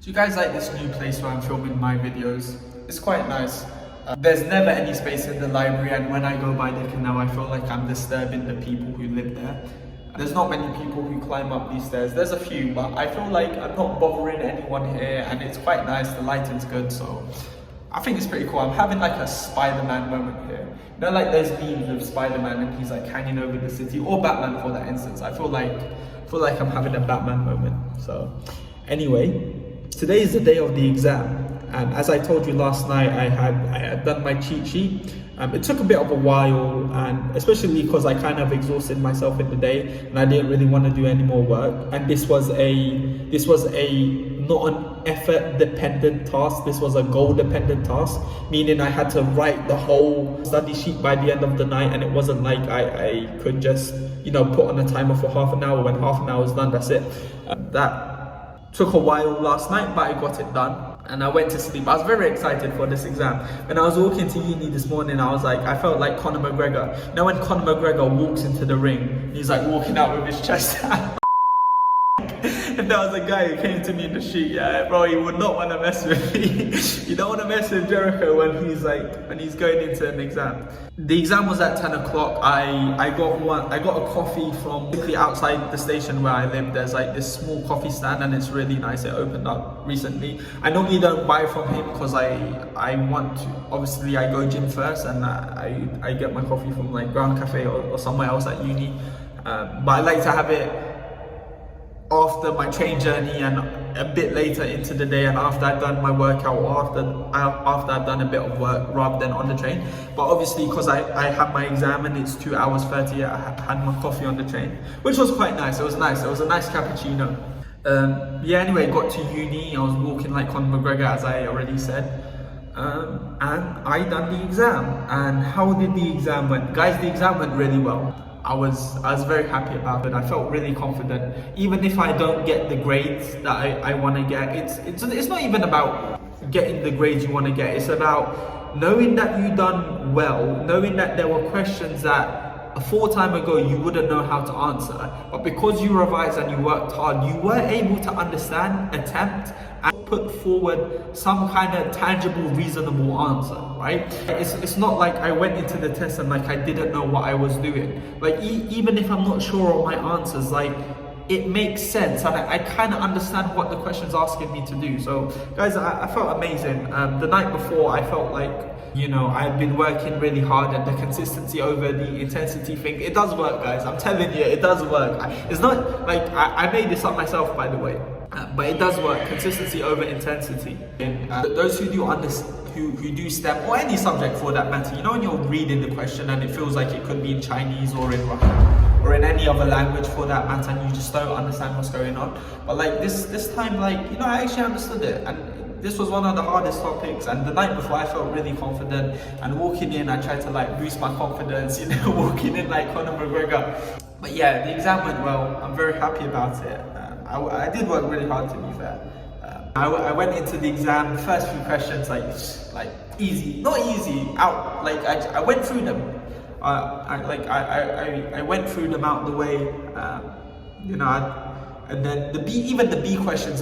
Do you guys like this new place where I'm filming my videos? It's quite nice. There's never any space in the library, and when I go by the canal I feel like I'm disturbing the people who live there. There's not many people who climb up these stairs. There's a few, but I feel like I'm not bothering anyone here, and it's quite nice. The lighting's good, so I think it's pretty cool. I'm having like a Spider-Man moment here. You know, like there's memes of Spider-Man and he's like hanging over the city, or Batman for that instance. I feel like I'm having a Batman moment. So anyway, today is the day of the exam. And as I told you last night, I had done my cheat sheet. It took a bit of a while, and especially because I kind of exhausted myself in the day and I didn't really want to do any more work. And this was a not an effort dependent task, this was a goal dependent task, meaning I had to write the whole study sheet by the end of the night, and it wasn't like I could just, you know, put on a timer for half an hour. When half an hour is done, that's it. That took a while last night, but I got it done. And I went to sleep. I was very excited for this exam. When I was walking to uni this morning, I felt like Conor McGregor. You know when Conor McGregor walks into the ring, he's like walking out with his chest out. If there was a guy who came to me in the street, yeah, bro, he would not want to mess with me. You don't want to mess with Jericho when he's going into an exam. The exam was at 10 o'clock. I got a coffee from literally outside the station where I live. There's like this small coffee stand and it's really nice. It opened up recently. I normally don't buy from him because I want to, obviously I go gym first, and I get my coffee from like Ground Cafe or somewhere else at uni. But I like to have it after my train journey and a bit later into the day, and after I've done my workout, or after I've done a bit of work, rather than on the train. But obviously because I had my exam and it's 2 hours 30, I had my coffee on the train, which was quite nice. It was nice. It was a nice cappuccino. Yeah, anyway, got to uni. I was walking like Conor McGregor, as I already said. And I done the exam. And how did the exam went? Guys, the exam went really well. I was very happy about it. I felt really confident. Even if I don't get the grades that I want to get, it's not even about getting the grades you want to get. It's about knowing that you done well, knowing that there were questions that a full time ago you wouldn't know how to answer, but because you revised and you worked hard, you were able to understand, attempt, and put forward some kind of tangible, reasonable answer, right? It's not like I went into the test and like I didn't know what I was doing. Like even if I'm not sure on my answers, like it makes sense and I kind of understand what the question's asking me to do. So guys, I felt amazing. The night before I felt like, you know, I've been working really hard, and the consistency over the intensity thing, it does work, guys. I'm telling you, it does work. It's not like I made this up myself, by the way, but it does work. Consistency over intensity. Those who do STEM, or any subject for that matter, you know when you're reading the question and it feels like it could be in Chinese or in Russian or in any other language for that matter, and you just don't understand what's going on. But like this time, like, you know, I actually understood it, and this was one of the hardest topics. And the night before I felt really confident, and walking in I tried to like boost my confidence, you know, walking in like Conor McGregor. But yeah, the exam went well. I'm very happy about it. I did work really hard, to be fair. I went into the exam, the first few questions like easy, not easy, out, like I went through them. I went through them out the way, you know. And then the B questions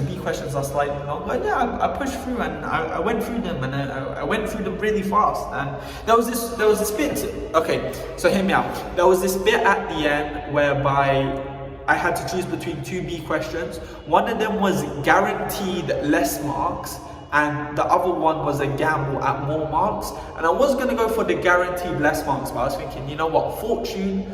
are slightly long, but yeah, I pushed through and I went through them, and I went through them really fast. And there was this bit. Okay, so hear me out. There was this bit at the end whereby I had to choose between two B questions. One of them was guaranteed less marks, and the other one was a gamble at more marks. And I was gonna go for the guaranteed less marks, but I was thinking, you know what, fortune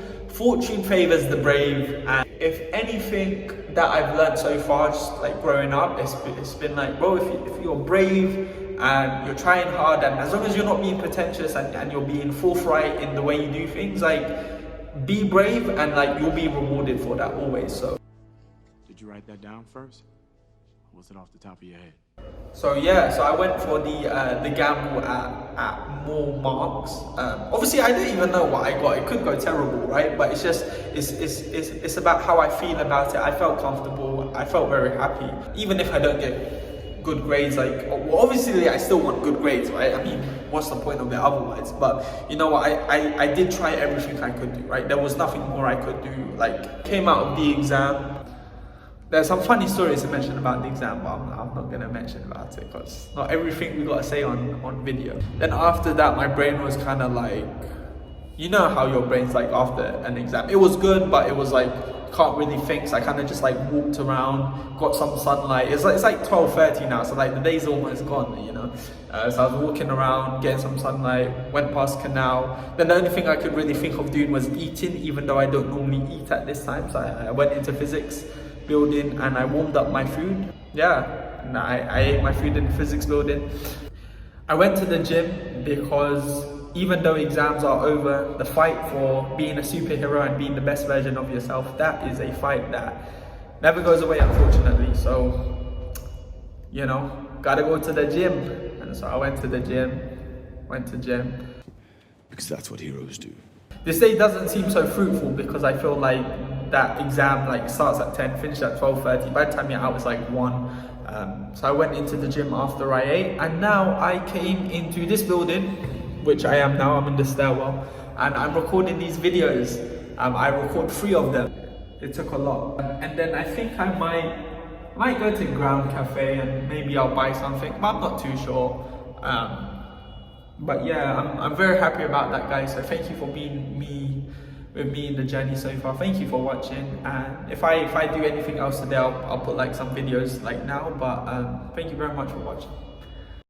favors the brave. And if anything that I've learned so far, just like growing up, it's been like, bro, if you're brave and you're trying hard, and as long as you're not being pretentious and you're being forthright in the way you do things, like, be brave, and like you'll be rewarded for that always. So did you write that down first, or was it off the top of your head? So yeah, so I went for the gamble at more marks. Obviously I don't even know what I got. It could go terrible, right? But it's just it's about how I feel about it. I felt comfortable. I felt very happy. Even if I don't get good grades, like, well, obviously I still want good grades, right? I mean, what's the point of it otherwise? But you know what, I did try everything I could do, right? There was nothing more I could do. Like, came out of the exam, There's some funny stories to mention about the exam, but I'm not gonna mention about it because not everything we gotta say on video. Then after that, my brain was kind of like, you know how your brain's like after an exam. It was good, but it was like, can't really think, so I kind of just like walked around, got some sunlight. It's like 12:30 now, so like the day's almost gone, you know. So I was walking around, getting some sunlight, went past canal. Then the only thing I could really think of doing was eating, even though I don't normally eat at this time. So I went into physics building and I warmed up my food. Yeah, and I ate my food in the physics building. I went to the gym because even though exams are over, the fight for being a superhero and being the best version of yourself, that is a fight that never goes away, unfortunately. So, you know, gotta go to the gym. And so I went to the gym. Because that's what heroes do. This day doesn't seem so fruitful because I feel like that exam like starts at 10, finishes at 12:30. By the time you're out, it's like 1. So I went into the gym after I ate, and now I came into this building, which I am now. I'm in the stairwell, and I'm recording these videos. I record 3 of them. It took a lot, and then I think I might go to Ground Cafe and maybe I'll buy something, but I'm not too sure. But yeah, I'm very happy about that, guys. So thank you for being with me in the journey so far. Thank you for watching, and if I do anything else today, I'll put like some videos like now. But thank you very much for watching.